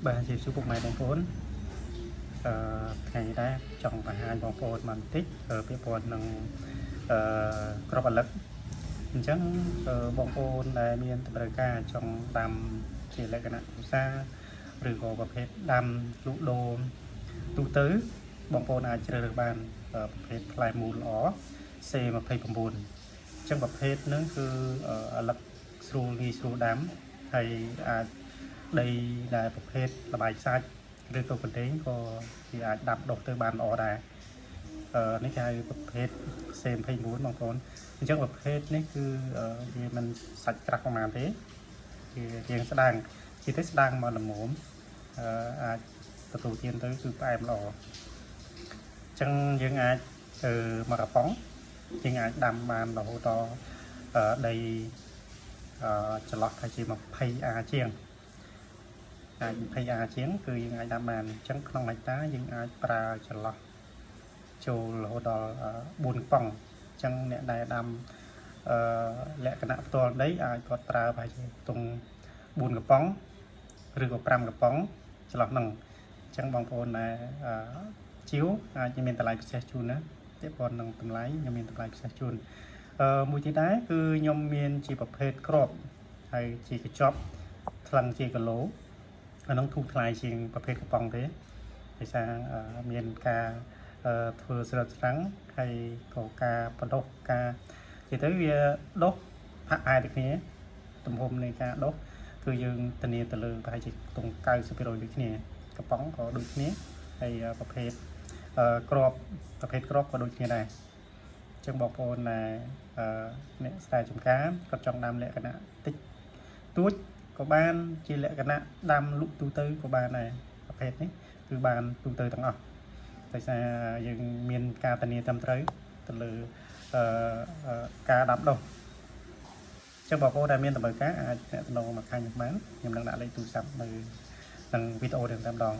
Bà chỉ số bụng mày bóng phốn ngày đã trong và hai bóng phốn mà tích ở phía bồn nâng crop lực chẳng bóng phốn là miền tập đời ca trong đàm chỉ lại cái nạn của xa rồi cóประเภท đàm lũ đô tu tứ bóng phốn ai chơi được bàn ở ประเภท ផ្លែមូលល្អ C29 chẳng ประเภท นึงคือหลักสูงีสูดำhay đây là ประเภท ระบายทราย ឬក៏ប្រទេសក៏គេអាចដាំដុះទៅបានល្អដែរនេះគេហៅប្រភេទ C29 បងប្អូនអញ្ចឹងប្រភេទនេះគឺវាមិនសាច់ក្រាស់ប្រហែលទេវារាងស្ដាងជាទៅស្ដាងមកល្មមអាចទទួលទានទៅគឺផ្អែមល្អអញ្ចឹងយើងអាចមកកំប៉ុងយើងអាចដាំបានរហូតដល់ដីចន្លោះថាជា20 អាជាងអាច20 អាជាងគឺយើងអាចដាំបានអញ្ចឹងក្នុងហិកតាយើងអាចប្រើចន្លោះចូលរហូតដល់4 កំប៉ុងអញ្ចឹងអ្នកដែលដាំលក្ខណៈផ្ទាល់ដីអាចគាត់ប្រើប្រហែលជាខ្ទង់4 កំប៉ុងឬក៏5 កំប៉ុងចន្លោះហ្នឹងអញ្ចឹងបងប្អូនដែលជីវអាចមានតម្លៃពិសេសជូនណាតែប៉ុណ្្នឹងតម្លៃខ្ញុំមានតម្លៃពិសេសជូនមួយទៀតដែរគឺខ្ញុំមានជាប្រភេទក្របហើយជាកញ្ចប់ថ្លឹងជាគីឡូអានោះធូរថ្លៃជាងប្រភេទកំប៉ុងទេដោយសារមានការធ្វើស្រឹបស្រាំងហើយក៏ការបដុសការនិយាយទៅវាដុសហាក់ឯតែគ្នាទំហំនៃការដុសគឺយើងធានាទៅលើប្រហែលជាខ្ទង់ 90% ដូចគ្នាកំប៉ុងក៏ដូចគ្នាហើយប្រភេទក្របប្រភេទក្របក៏ដូចគ្នាដែរអញ្ចឹងបងប្អូនដែលអ្នកស្រែចម្ការគាត់ចង់ដាំលក្ខណៈតិចតួចក៏បានជាលក្ខណៈដាំលក់ទូទៅក៏បានដែរប្រភេទនេះគឺបានទូទៅទាំងអស់ដោយសារយើងមានការធានាត្រឹមត្រូវទៅលើការដាំដុះអញ្ចឹងបងប្អូនដែលមានតម្រូវការអាចទាក់ទងមកខាងខ្ញុំបានខ្ញុំនឹងដាក់លេខទូរស័ព្ទនៅក្នុងវីដេអូនេះតែម្ដង